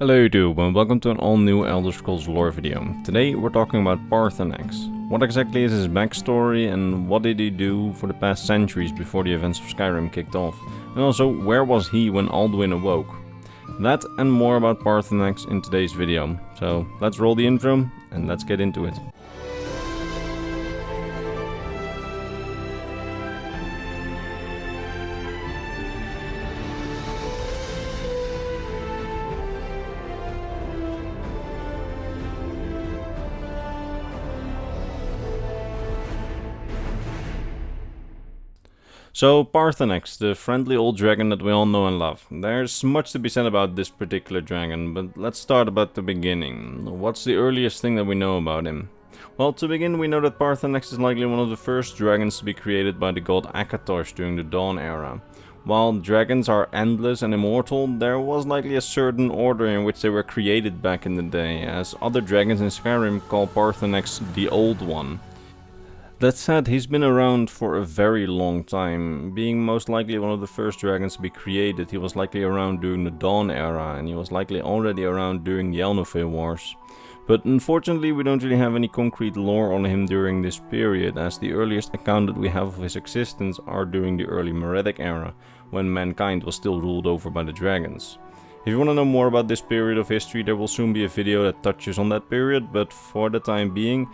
Hello YouTube and welcome to an all new Elder Scrolls lore video. Today we're talking about Paarthurnax. What exactly is his backstory and what did he do for the past centuries before the events of Skyrim kicked off? And also, where was he when Aldwin awoke? That and more about Paarthurnax in today's video. So let's roll the intro and let's get into it. So Paarthurnax, the friendly old dragon that we all know and love. There's much to be said about this particular dragon, but let's start about the beginning. What's the earliest thing that we know about him? Well, to begin, we know that Paarthurnax is likely one of the first dragons to be created by the god Akatosh during the Dawn era. While dragons are endless and immortal, there was likely a certain order in which they were created back in the day, as other dragons in Skyrim call Paarthurnax the Old One. That said, he's been around for a very long time. Being most likely one of the first dragons to be created, he was likely around during the Dawn era, and he was likely already around during the Elnofey Wars. But unfortunately we don't really have any concrete lore on him during this period, as the earliest account that we have of his existence are during the early Merethic era, when mankind was still ruled over by the dragons. If you want to know more about this period of history, there will soon be a video that touches on that period, but for the time being,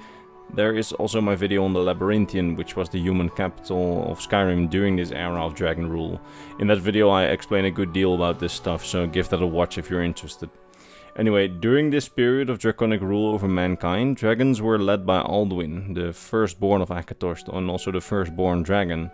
there is also my video on the Labyrinthian, which was the human capital of Skyrim during this era of dragon rule. In that video I explain a good deal about this stuff, so give that a watch if you're interested. Anyway, during this period of draconic rule over mankind, dragons were led by Aldwin, the firstborn of Akatosh and also the firstborn dragon.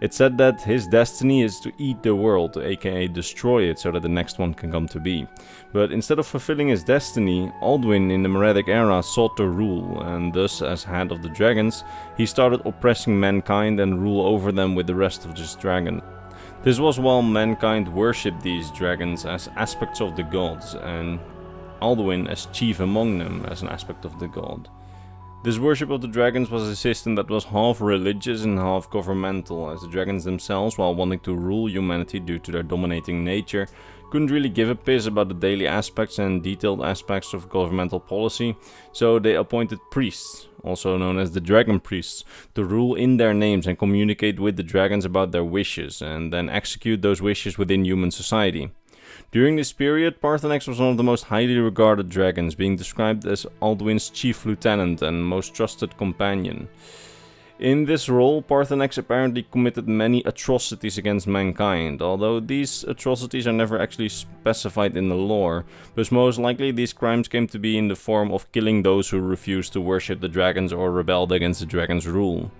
It's said that his destiny is to eat the world, aka destroy it so that the next one can come to be. But instead of fulfilling his destiny, Aldwin in the Merethic era sought to rule, and thus as head of the dragons, he started oppressing mankind and rule over them with the rest of his dragon. This was while mankind worshipped these dragons as aspects of the gods, and Aldwin as chief among them as an aspect of the god. This worship of the dragons was a system that was half religious and half governmental, as the dragons themselves, while wanting to rule humanity due to their dominating nature, couldn't really give a piss about the daily aspects and detailed aspects of governmental policy, so they appointed priests, also known as the dragon priests, to rule in their names and communicate with the dragons about their wishes, and then execute those wishes within human society. During this period, Paarthurnax was one of the most highly regarded dragons, being described as Aldwin's chief lieutenant and most trusted companion. In this role, Paarthurnax apparently committed many atrocities against mankind, although these atrocities are never actually specified in the lore, but most likely these crimes came to be in the form of killing those who refused to worship the dragons or rebelled against the dragons' rule.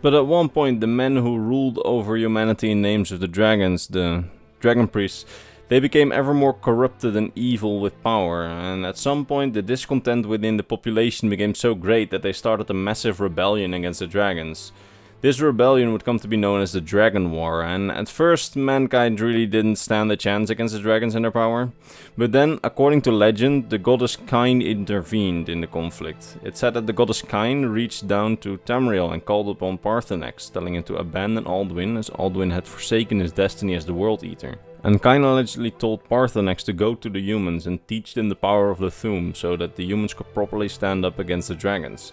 But at one point, the men who ruled over humanity in names of the dragons, the dragon priests, they became ever more corrupted and evil with power, and at some point the discontent within the population became so great that they started a massive rebellion against the dragons. This rebellion would come to be known as the Dragon War, and at first mankind really didn't stand a chance against the dragons and their power. But then, according to legend, the goddess Kine intervened in the conflict. It's said that the goddess Kine reached down to Tamriel and called upon Paarthurnax, telling him to abandon Aldwin, as Aldwin had forsaken his destiny as the World Eater. And Kine allegedly told Paarthurnax to go to the humans and teach them the power of the Thu'um, so that the humans could properly stand up against the dragons.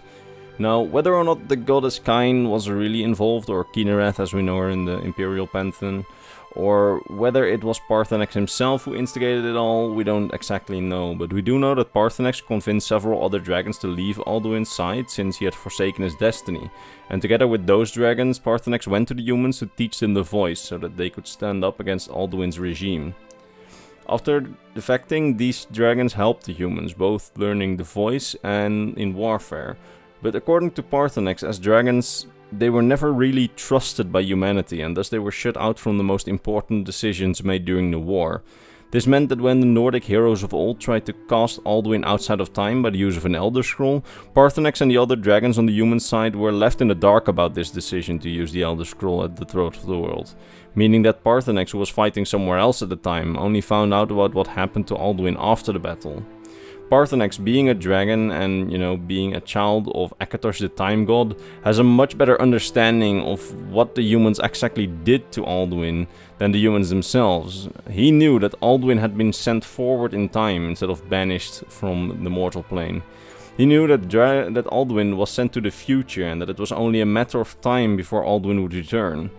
Now, whether or not the goddess Kine was really involved, or Kynareth as we know her in the Imperial pantheon, or whether it was Paarthurnax himself who instigated it all, we don't exactly know, but we do know that Paarthurnax convinced several other dragons to leave Aldwin's side since he had forsaken his destiny, and together with those dragons, Paarthurnax went to the humans to teach them the voice so that they could stand up against Aldwin's regime. After defecting, these dragons helped the humans, both learning the voice and in warfare. But according to Paarthurnax, as dragons, they were never really trusted by humanity, and thus they were shut out from the most important decisions made during the war. This meant that when the Nordic heroes of old tried to cast Aldwin outside of time by the use of an Elder Scroll, Paarthurnax and the other dragons on the human side were left in the dark about this decision to use the Elder Scroll at the throat of the world. Meaning that Paarthurnax, who was fighting somewhere else at the time, only found out about what happened to Aldwin after the battle. Paarthurnax, being a dragon and, being a child of Akatosh the Time God, has a much better understanding of what the humans exactly did to Aldwin than the humans themselves. He knew that Aldwin had been sent forward in time instead of banished from the mortal plane. He knew that Aldwin was sent to the future and that it was only a matter of time before Aldwin would return.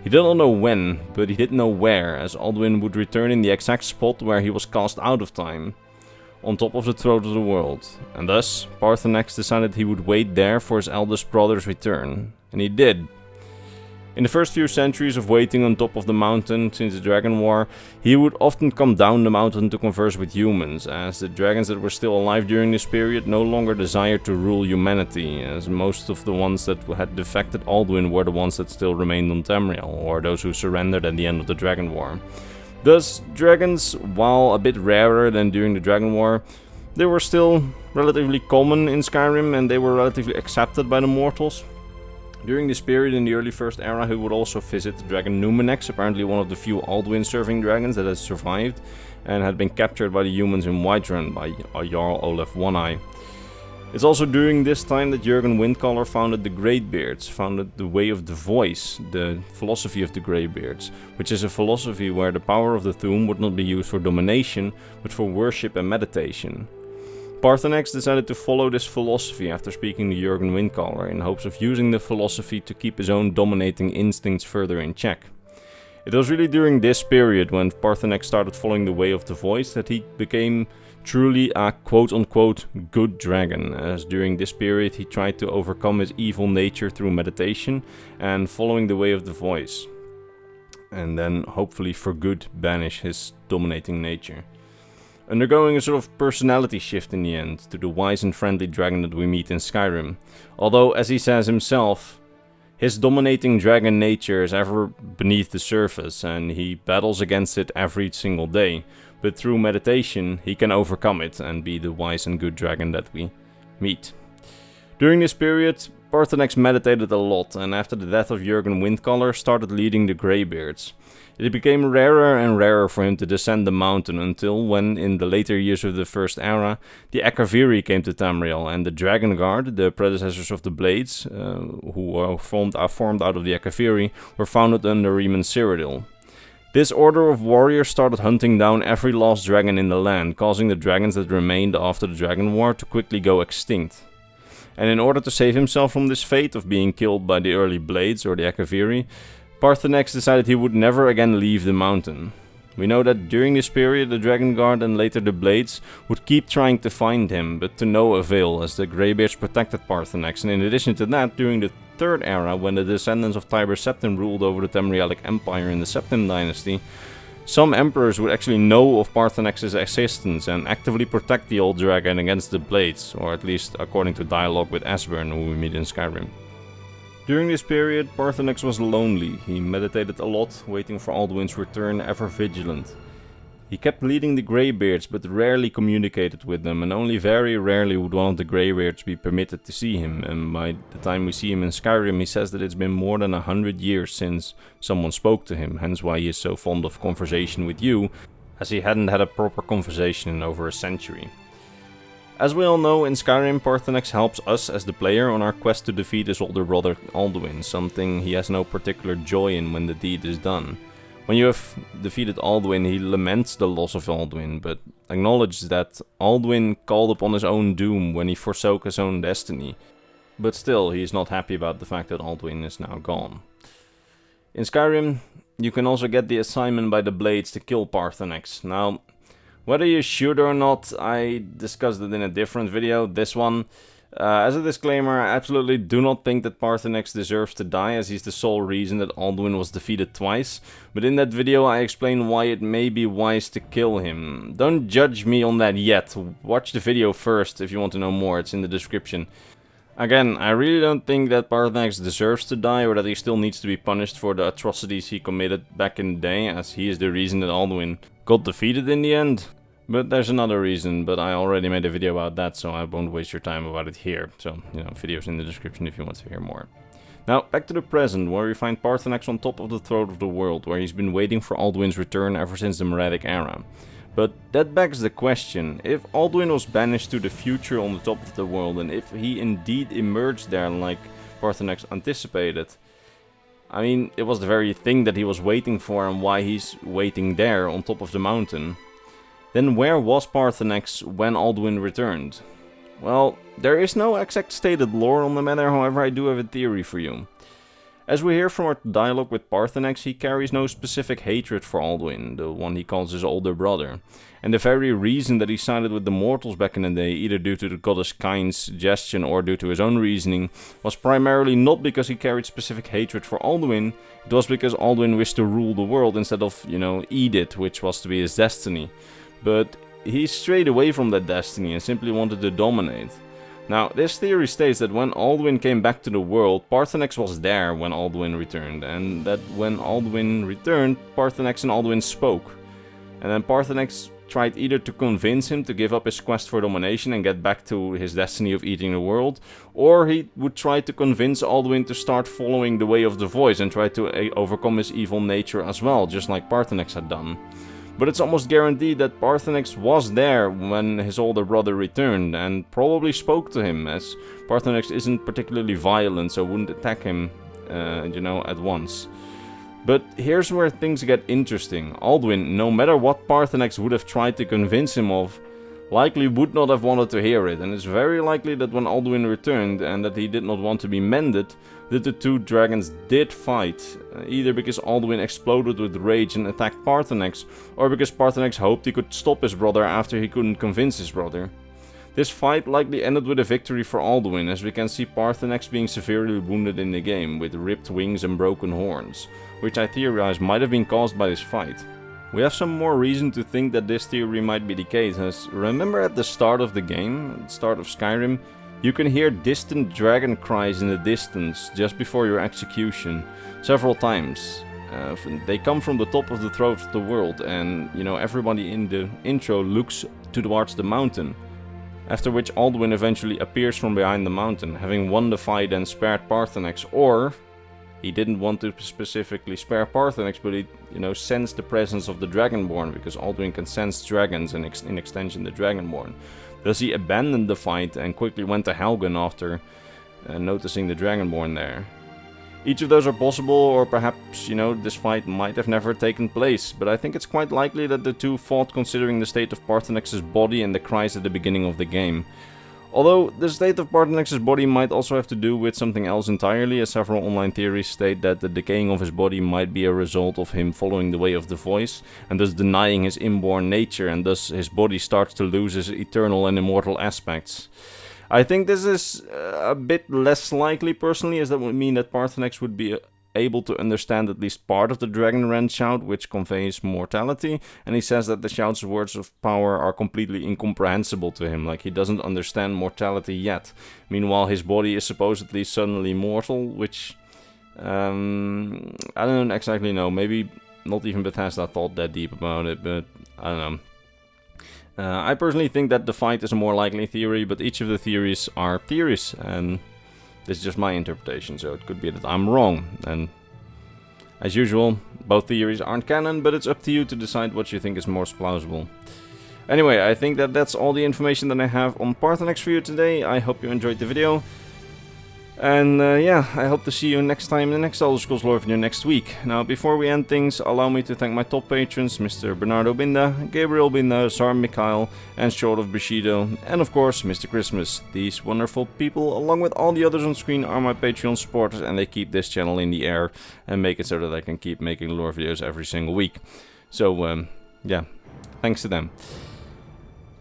He did not know when, but he did know where, as Aldwin would return in the exact spot where he was cast out of time, on top of the throne of the world, and thus Paarthurnax decided he would wait there for his eldest brother's return, and he did. In the first few centuries of waiting on top of the mountain since the Dragon War, he would often come down the mountain to converse with humans, as the dragons that were still alive during this period no longer desired to rule humanity, as most of the ones that had defected Aldwin were the ones that still remained on Tamriel, or those who surrendered at the end of the Dragon War. Thus, dragons, while a bit rarer than during the Dragon War, they were still relatively common in Skyrim and they were relatively accepted by the mortals. During this period in the early First Era, he would also visit the dragon Numenex, apparently one of the few Aldwin-serving dragons that had survived and had been captured by the humans in Whiterun by Jarl Olaf One-Eye. It's also during this time that Jurgen Windcaller founded the Greybeards, founded the Way of the Voice, the philosophy of the Greybeards, which is a philosophy where the power of the Thu'um would not be used for domination, but for worship and meditation. Paarthurnax decided to follow this philosophy after speaking to Jurgen Windcaller in hopes of using the philosophy to keep his own dominating instincts further in check. It was really during this period when Paarthurnax started following the Way of the Voice that he became truly a quote-unquote good dragon, as during this period he tried to overcome his evil nature through meditation and following the Way of the Voice, and then hopefully for good banish his dominating nature. Undergoing a sort of personality shift in the end, to the wise and friendly dragon that we meet in Skyrim. Although, as he says himself, his dominating dragon nature is ever beneath the surface and he battles against it every single day. But through meditation, he can overcome it and be the wise and good dragon that we meet. During this period, Paarthurnax meditated a lot and after the death of Jurgen Windcaller started leading the Greybeards. It became rarer and rarer for him to descend the mountain until when, in the later years of the First Era, the Akaviri came to Tamriel and the Dragon Guard, the predecessors of the Blades, who were formed out of the Akaviri, were founded under Riemann Cyrodiil. This order of warriors started hunting down every last dragon in the land, causing the dragons that remained after the Dragon War to quickly go extinct. And in order to save himself from this fate of being killed by the early Blades or the Akaviri, Paarthurnax decided he would never again leave the mountain. We know that during this period the Dragon Guard and later the Blades would keep trying to find him, but to no avail as the Greybeards protected Paarthurnax, and in addition to that, during the Third Era, when the descendants of Tiber Septim ruled over the Tamrielic Empire in the Septim dynasty, some emperors would actually know of Paarthurnax's existence and actively protect the old dragon against the Blades, or at least according to dialogue with Esbern, who we meet in Skyrim. During this period, Paarthurnax was lonely. He meditated a lot, waiting for Aldwin's return, ever vigilant. He kept leading the Greybeards, but rarely communicated with them, and only very rarely would one of the Greybeards be permitted to see him, and by the time we see him in Skyrim, he says that it's been more than 100 years since someone spoke to him, hence why he is so fond of conversation with you, as he hadn't had a proper conversation in over a century. As we all know, in Skyrim, Paarthurnax helps us as the player on our quest to defeat his older brother Aldwin, something he has no particular joy in when the deed is done. When you have defeated Aldwin, he laments the loss of Aldwin, but acknowledges that Aldwin called upon his own doom when he forsook his own destiny. But still, he is not happy about the fact that Aldwin is now gone. In Skyrim, you can also get the assignment by the Blades to kill Paarthurnax. Now, whether you should or not, I discussed it in a different video, this one. As a disclaimer, I absolutely do not think that Paarthurnax deserves to die, as he's the sole reason that Aldwin was defeated twice. But in that video I explain why it may be wise to kill him. Don't judge me on that yet, watch the video first if you want to know more, it's in the description. Again, I really don't think that Paarthurnax deserves to die or that he still needs to be punished for the atrocities he committed back in the day, as he is the reason that Aldwin got defeated in the end. But there's another reason, but I already made a video about that, so I won't waste your time about it here. So, videos in the description if you want to hear more. Now, back to the present, where we find Paarthurnax on top of the throne of the world, where he's been waiting for Aldwin's return ever since the Moravic era. But that begs the question, if Aldwin was banished to the future on the top of the world, and if he indeed emerged there like Paarthurnax anticipated, I mean, it was the very thing that he was waiting for and why he's waiting there on top of the mountain, then where was Paarthurnax when Aldwin returned? Well, there is no exact stated lore on the matter, however I do have a theory for you. As we hear from our dialogue with Paarthurnax, he carries no specific hatred for Aldwin, the one he calls his older brother. And the very reason that he sided with the mortals back in the day, either due to the goddess Kain's suggestion or due to his own reasoning, was primarily not because he carried specific hatred for Aldwin, it was because Aldwin wished to rule the world instead of, eat it, which was to be his destiny. But he strayed away from that destiny and simply wanted to dominate. Now, this theory states that when Aldwin came back to the world, Paarthurnax was there when Aldwin returned, and that when Aldwin returned, Paarthurnax and Aldwin spoke. And then Paarthurnax tried either to convince him to give up his quest for domination and get back to his destiny of eating the world, or he would try to convince Aldwin to start following the way of the voice and try to overcome his evil nature as well, just like Paarthurnax had done. But it's almost guaranteed that Paarthurnax was there when his older brother returned and probably spoke to him, as Paarthurnax isn't particularly violent, so wouldn't attack him, at once. But here's where things get interesting. Aldwin, no matter what Paarthurnax would have tried to convince him of, likely would not have wanted to hear it, and it's very likely that when Aldwin returned and that he did not want to be mended, that the two dragons did fight, either because Aldwin exploded with rage and attacked Paarthurnax, or because Paarthurnax hoped he could stop his brother after he couldn't convince his brother. This fight likely ended with a victory for Aldwin, as we can see Paarthurnax being severely wounded in the game, with ripped wings and broken horns, which I theorize might have been caused by this fight. We have some more reason to think that this theory might be the case, as remember at the start of the game, at the start of Skyrim, you can hear distant dragon cries in the distance just before your execution, several times. They come from the top of the throat of the world, and everybody in the intro looks towards the mountain. After which Aldwin eventually appears from behind the mountain, having won the fight and spared Paarthurnax, or he didn't want to specifically spare Paarthurnax, but he, sensed the presence of the Dragonborn, because Aldwin can sense dragons and in extension the Dragonborn. Thus he abandoned the fight and quickly went to Helgen after noticing the Dragonborn there. Each of those are possible, or perhaps, this fight might have never taken place, but I think it's quite likely that the two fought considering the state of Paarthurnax's body and the cries at the beginning of the game. Although, the state of Paarthurnax's body might also have to do with something else entirely, as several online theories state that the decaying of his body might be a result of him following the way of the voice, and thus denying his inborn nature, and thus his body starts to lose his eternal and immortal aspects. I think this is a bit less likely personally, as that would mean that Paarthurnax would be able to understand at least part of the Dragonrend shout, which conveys mortality, and he says that the shout's words of power are completely incomprehensible to him, like he doesn't understand mortality yet. Meanwhile, his body is supposedly suddenly mortal, which I don't exactly know, maybe not even Bethesda thought that deep about it, but I don't know. I personally think that the fight is a more likely theory, but each of the theories are theories, and this is just my interpretation, so it could be that I'm wrong. And as usual, both theories aren't canon, but it's up to you to decide what you think is most plausible. Anyway, I think that that's all the information that I have on Paarthurnax for you today. I hope you enjoyed the video. And yeah, I hope to see you next time in the next Elder Scrolls lore video next week. Now, before we end things, allow me to thank my top patrons, Mr. Bernardo Binda, Gabriel Binda, Zar Mikhail, and Short of Bushido, and of course, Mr. Christmas. These wonderful people, along with all the others on screen, are my Patreon supporters, and they keep this channel in the air and make it so that I can keep making lore videos every single week. So, yeah, thanks to them.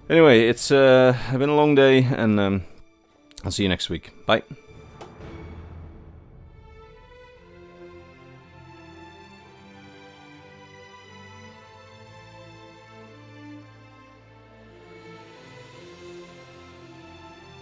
Anyway, it's been a long day, and I'll see you next week. Bye.